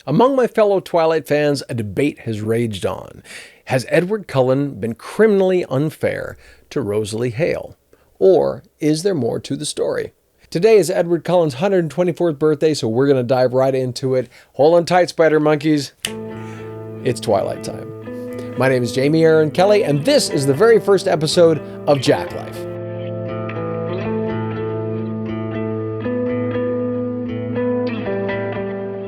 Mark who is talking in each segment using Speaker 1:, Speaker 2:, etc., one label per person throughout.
Speaker 1: Among my fellow Twilight fans, a debate has raged on. Has Edward Cullen been criminally unfair to Rosalie Hale? Or is there more to the story? Today is Edward Cullen's 124th birthday, so we're going to dive right into it. Hold on tight, spider monkeys. It's Twilight time. My name is Jamie Aaron Kelly, and this is the very first episode of JAKlife.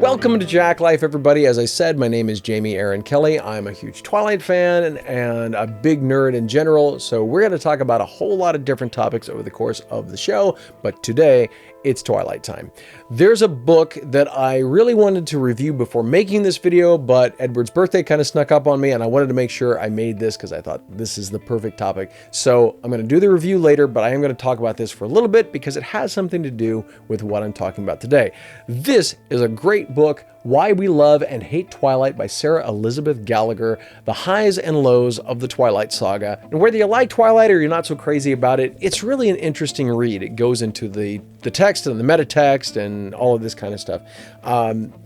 Speaker 1: Welcome to JAKlife, everybody. As I said, my name is Jamie Aaron Kelly. I'm a huge Twilight fan and a big nerd in general, so we're going to talk about a whole lot of different topics over the course of the show, but today it's Twilight time. There's a book that I really wanted to review before making this video, but Edward's birthday kind of snuck up on me and I wanted to make sure I made this because I thought this is the perfect topic. So I'm going to do the review later, but I am going to talk about this for a little bit because it has something to do with what I'm talking about today. This is a great book, Why We Love and Hate Twilight by Sarah Elizabeth Gallagher, the highs and lows of the Twilight Saga. And whether you like Twilight or you're not so crazy about it, it's really an interesting read. It goes into the text and the meta text and all of this kind of stuff.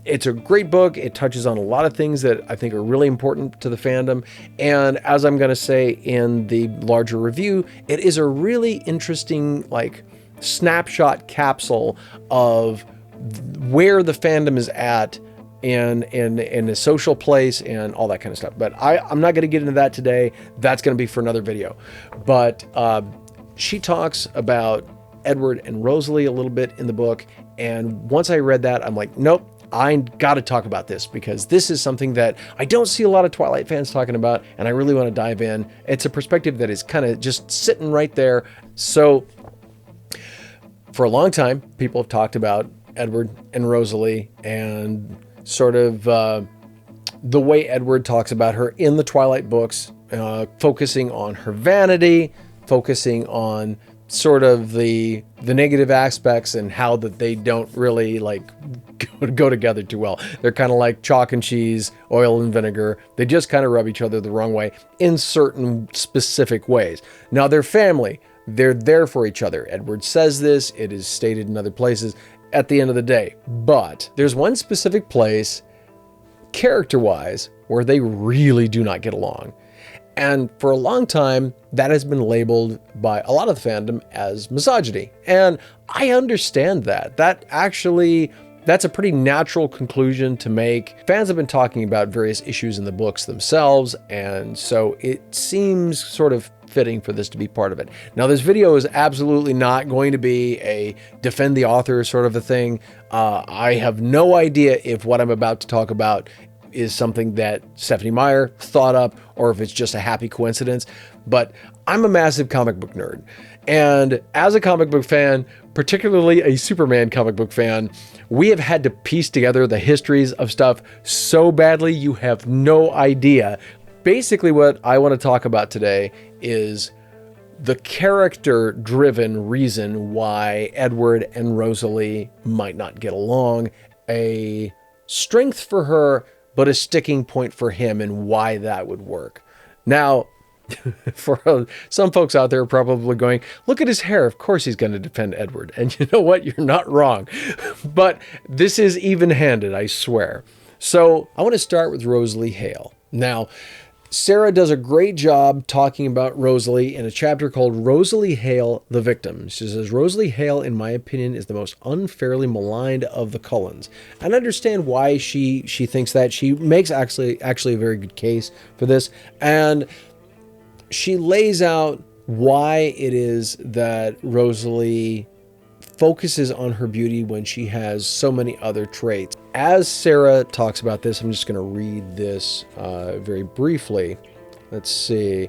Speaker 1: It's a great book. It touches on a lot of things that I think are really important to the fandom. And as I'm going to say in the larger review, it is a really interesting, snapshot capsule of where the fandom is at in a social place and all that kind of stuff. But I'm not going to get into that today. That's going to be for another video. But she talks about Edward and Rosalie a little bit in the book. And once I read that, I'm like, nope, I got to talk about this because this is something that I don't see a lot of Twilight fans talking about. And I really want to dive in. It's a perspective that is kind of just sitting right there. So for a long time, people have talked about Edward and Rosalie and sort of the way Edward talks about her in the Twilight books, focusing on her vanity, focusing on sort of the negative aspects and how that they don't really go together too well. They're kind of like chalk and cheese, oil and vinegar. They just kind of rub each other the wrong way in certain specific ways. Now they're family. They're there for each other. Edward says this. It is stated in other places at the end of the day. But there's one specific place, character-wise, where they really do not get along. And for a long time, that has been labeled by a lot of the fandom as misogyny. And I understand that. That's a pretty natural conclusion to make. Fans have been talking about various issues in the books themselves, and so it seems sort of fitting for this to be part of it. Now, this video is absolutely not going to be a defend the author sort of a thing. I have no idea if what I'm about to talk about is something that Stephanie Meyer thought up or if it's just a happy coincidence, but I'm a massive comic book nerd. And as a comic book fan, particularly a Superman comic book fan, we have had to piece together the histories of stuff so badly you have no idea. Basically, what I want to talk about today is the character-driven reason why Edward and Rosalie might not get along, a strength for her, but a sticking point for him and why that would work. Now, for some folks out there are probably going, look at his hair. Of course he's going to defend Edward. And you know what? You're not wrong. But this is even-handed, I swear. So I want to start with Rosalie Hale. Now, Sarah does a great job talking about Rosalie in a chapter called Rosalie Hale, the Victim. She says, Rosalie Hale, in my opinion, is the most unfairly maligned of the Cullens. And I understand why she thinks that. She makes actually a very good case for this. And she lays out why it is that Rosalie focuses on her beauty when she has so many other traits. As Sarah talks about this, I'm just going to read this very briefly. Let's see.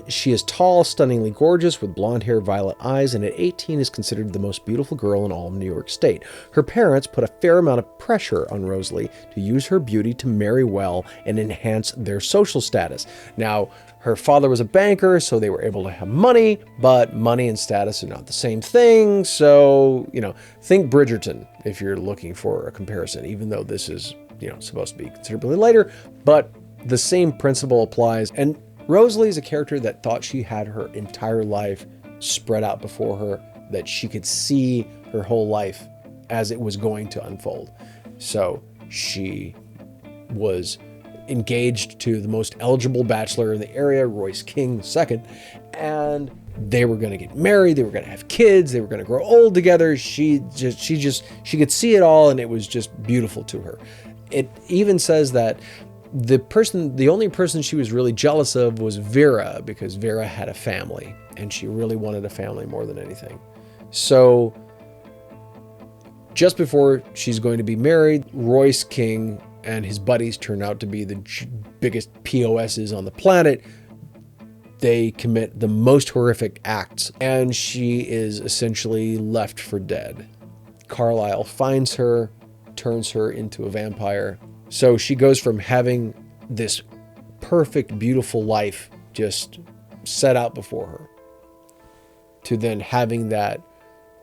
Speaker 1: She is tall, stunningly gorgeous, with blonde hair, violet eyes, and at 18 is considered the most beautiful girl in all of New York State. Her parents put a fair amount of pressure on Rosalie to use her beauty to marry well and enhance their social status. Now, her father was a banker, so they were able to have money, but money and status are not the same thing. So, think Bridgerton if you're looking for a comparison, even though this is, supposed to be considerably later, but the same principle applies. And Rosalie is a character that thought she had her entire life spread out before her, that she could see her whole life as it was going to unfold. So she was engaged to the most eligible bachelor in the area, Royce King II, and they were going to get married. They were going to have kids. They were going to grow old together. She could see it all, and it was just beautiful to her. It even says that the only person she was really jealous of was Vera, because Vera had a family, and she really wanted a family more than anything. So just before she's going to be married, Royce King and his buddies turn out to be the biggest POSs on the planet. They commit the most horrific acts, and she is essentially left for dead. Carlisle finds her, turns her into a vampire. So she goes from having this perfect, beautiful life just set out before her to then having that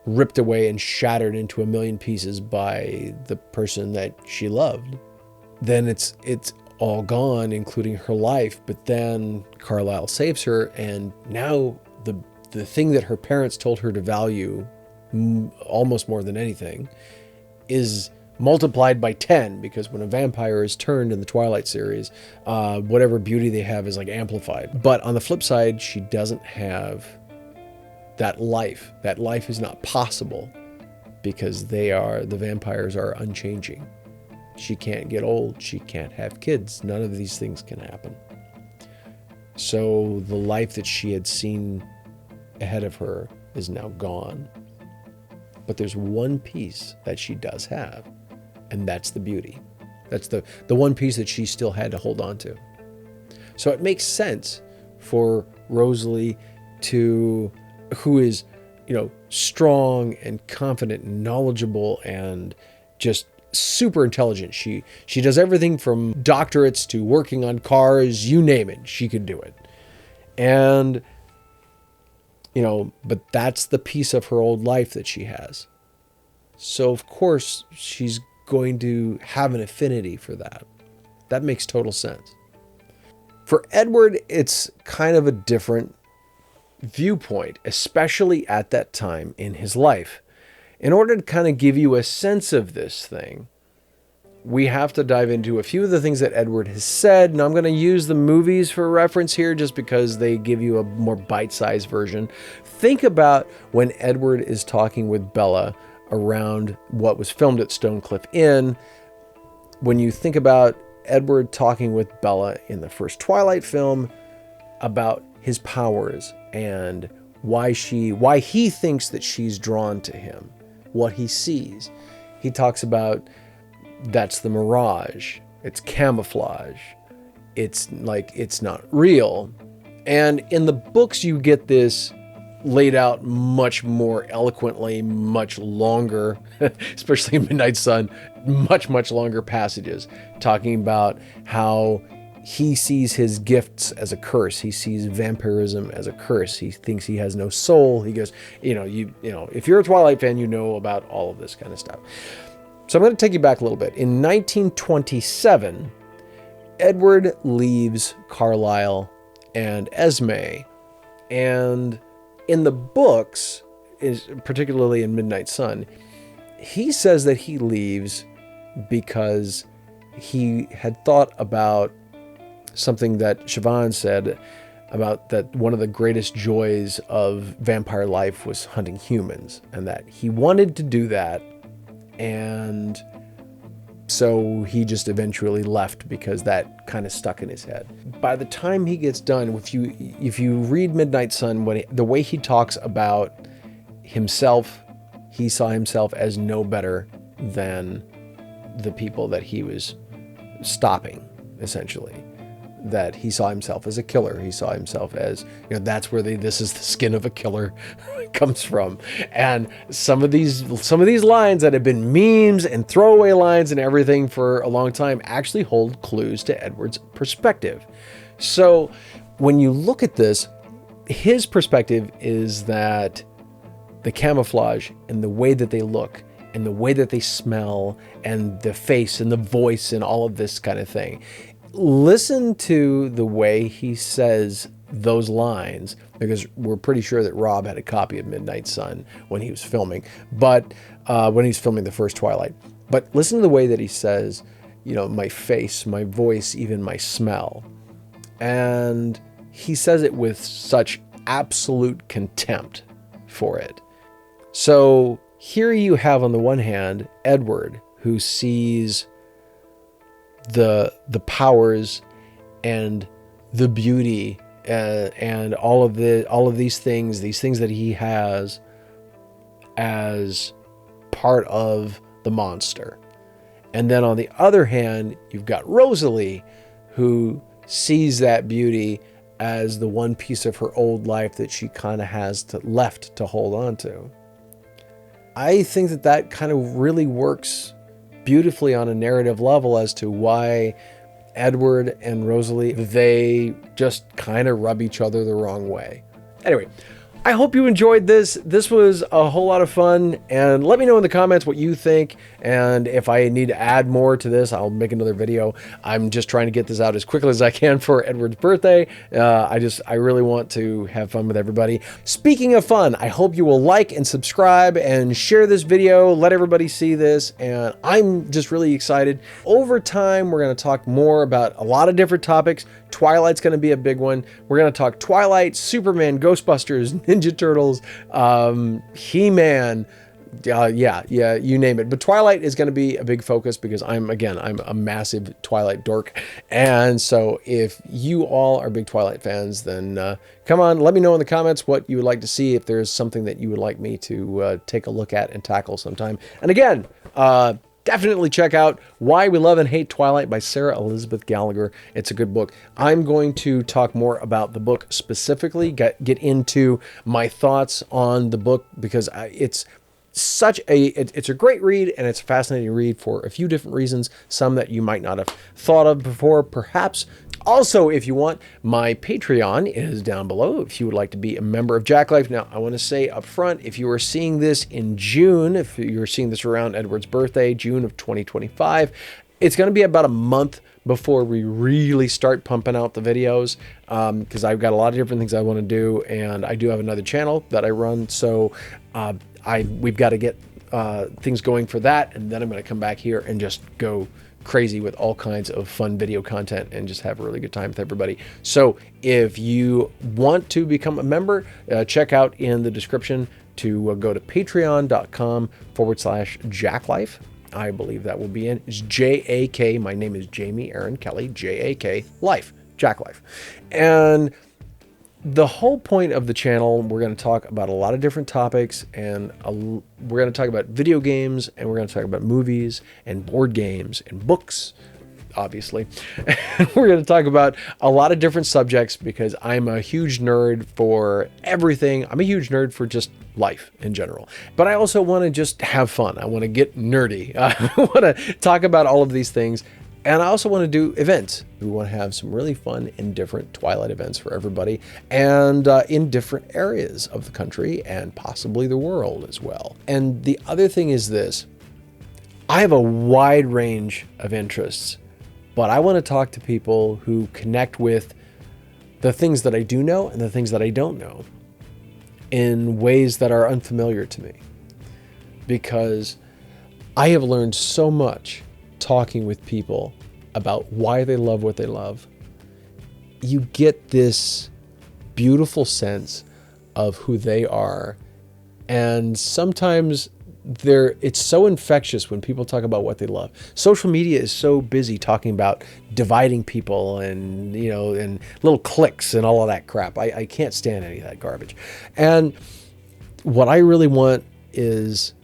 Speaker 1: ripped away and shattered into a million pieces by the person that she loved. Then it's all gone, including her life. But then Carlisle saves her, and now the thing that her parents told her to value almost more than anything is multiplied by 10, because when a vampire is turned in the Twilight series, whatever beauty they have is like amplified. But on the flip side, she doesn't have that life. That life is not possible because the vampires are unchanging. She can't get old. She can't have kids. None of these things can happen. So the life that she had seen ahead of her is now gone. But there's one piece that she does have, and that's the beauty. That's the one piece that she still had to hold on to. So it makes sense for Rosalie who is, strong and confident and knowledgeable and just super intelligent. She does everything from doctorates to working on cars, you name it, she could do it. And, but that's the piece of her old life that she has. So of course she's going to have an affinity for that. That makes total sense. For Edward, it's kind of a different viewpoint, especially at that time in his life. In order to kind of give you a sense of this thing, we have to dive into a few of the things that Edward has said. And I'm going to use the movies for reference here just because they give you a more bite-sized version. Think about when Edward is talking with Bella around what was filmed at Stonecliff Inn. When you think about Edward talking with Bella in the first Twilight film about his powers and why he thinks that she's drawn to him, what he sees. He talks about that's the mirage. It's camouflage. It's not real. And in the books, you get this laid out much more eloquently, much longer, especially in Midnight Sun, much longer passages talking about how he sees his gifts as a curse. He sees vampirism as a curse. He thinks he has no soul. He goes, if you're a Twilight fan, you know about all of this kind of stuff. So I'm going to take you back a little bit. In 1927, Edward leaves Carlisle and Esme, and in the books, particularly in Midnight Sun, he says that he leaves because he had thought about something that Siobhan said about that one of the greatest joys of vampire life was hunting humans, and that he wanted to do that, and so he just eventually left because that kind of stuck in his head. By the time he gets done, if you read Midnight Sun, the way he talks about himself, he saw himself as no better than the people that he was stopping, essentially. That he saw himself as a killer. He saw himself as, that's where this is the skin of a killer comes from. And some of these lines that have been memes and throwaway lines and everything for a long time actually hold clues to Edward's perspective. So when you look at this, his perspective is that the camouflage and the way that they look and the way that they smell and the face and the voice and all of this kind of thing. Listen to the way he says those lines, because we're pretty sure that Rob had a copy of Midnight Sun when he was filming, but when he was filming the first Twilight. But listen to the way that he says, my face, my voice, even my smell. And he says it with such absolute contempt for it. So here you have, on the one hand, Edward, who sees the powers and the beauty and all of these things that he has as part of the monster. And then on the other hand, you've got Rosalie, who sees that beauty as the one piece of her old life that she kind of has left to hold on to. I think that kind of really works beautifully on a narrative level as to why Edward and Rosalie, they just kind of rub each other the wrong way. Anyway, I hope you enjoyed this. This was a whole lot of fun, and let me know in the comments what you think, and if I need to add more to this, I'll make another video. I'm just trying to get this out as quickly as I can for Edward's birthday. I really want to have fun with everybody. Speaking of fun, I hope you will like and subscribe and share this video, let everybody see this, and I'm just really excited. Over time, we're going to talk more about a lot of different topics. Twilight's going to be a big one. We're going to talk Twilight, Superman, Ghostbusters, Ninja Turtles, He-Man, yeah, you name it. But Twilight is going to be a big focus because I'm a massive Twilight dork. And so if you all are big Twilight fans, then come on, let me know in the comments what you would like to see, if there's something that you would like me to take a look at and tackle sometime. And again, definitely check out Why We Love and Hate Twilight by Sarah Elizabeth Gallagher. It's a good book. I'm going to talk more about the book specifically, get into my thoughts on the book, because it's a great read, and it's a fascinating read for a few different reasons, some that you might not have thought of before, perhaps. Also, if you want, my Patreon is down below if you would like to be a member of JAKlife. Now, I want to say up front, if you are seeing this in June, if you're seeing this around Edward's birthday, June of 2025, it's going to be about a month before we really start pumping out the videos, because I've got a lot of different things I want to do, and I do have another channel that I run, so we've got to get things going for that, and then I'm going to come back here and just go crazy with all kinds of fun video content and just have a really good time with everybody. So if you want to become a member, check out in the description to go to patreon.com/JAKlife. I believe that will be in. It's JAK. My name is Jamie Aaron Kelly, JAK Life, JAKlife. And the whole point of the channel, we're going to talk about a lot of different topics, and we're going to talk about video games, and we're going to talk about movies and board games and books, obviously. And we're going to talk about a lot of different subjects because I'm a huge nerd for everything. I'm a huge nerd for just life in general. But I also want to just have fun. I want to get nerdy. I want to talk about all of these things. And I also want to do events. We want to have some really fun and different Twilight events for everybody, and in different areas of the country and possibly the world as well. And the other thing is this: I have a wide range of interests, but I want to talk to people who connect with the things that I do know and the things that I don't know in ways that are unfamiliar to me, because I have learned so much talking with people about why they love what they love. You get this beautiful sense of who they are, and sometimes it's so infectious when people talk about what they love. Social media is so busy talking about dividing people and and little cliques and all of that crap. I can't stand any of that garbage. And what I really want is,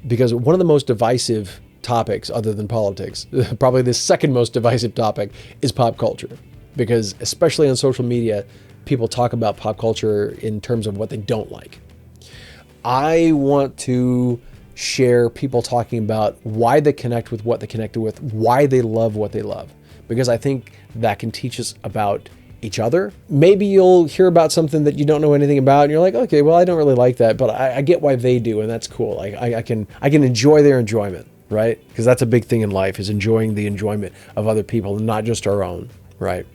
Speaker 1: because one of the most divisive topics other than politics, probably the second most divisive topic, is pop culture, because especially on social media, people talk about pop culture in terms of what they don't like. I want to share people talking about why they connect with what they connected with, why they love what they love, because I think that can teach us about each other. Maybe you'll hear about something that you don't know anything about, and you're like, okay, well, I don't really like that, but I get why they do, and that's cool. I can enjoy their enjoyment. Right? Because that's a big thing in life, is enjoying the enjoyment of other people and not just our own, right?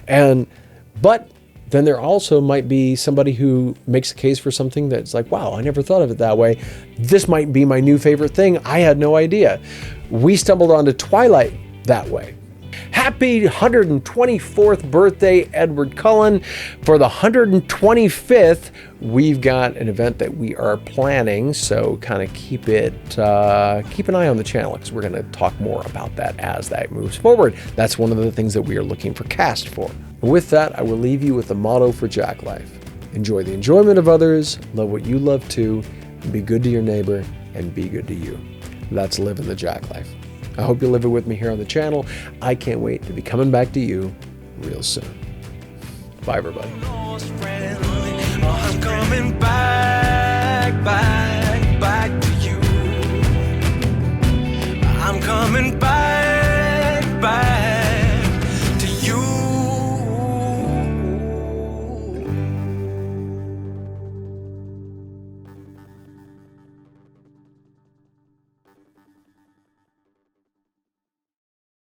Speaker 1: But then there also might be somebody who makes a case for something that's like, wow, I never thought of it that way. This might be my new favorite thing. I had no idea. We stumbled onto Twilight that way. Happy 124th birthday, Edward Cullen. For the 125th, we've got an event that we are planning, so kind of keep an eye on the channel, because we're going to talk more about that as that moves forward. That's one of the things that we are looking for cast for. With that, I will leave you with the motto for JAKlife. Enjoy the enjoyment of others, love what you love too, be good to your neighbor, and be good to you. That's living the JAKlife. I hope you'll live it with me here on the channel. I can't wait to be coming back to you real soon. Bye, everybody. I'm coming back to you. I'm coming back.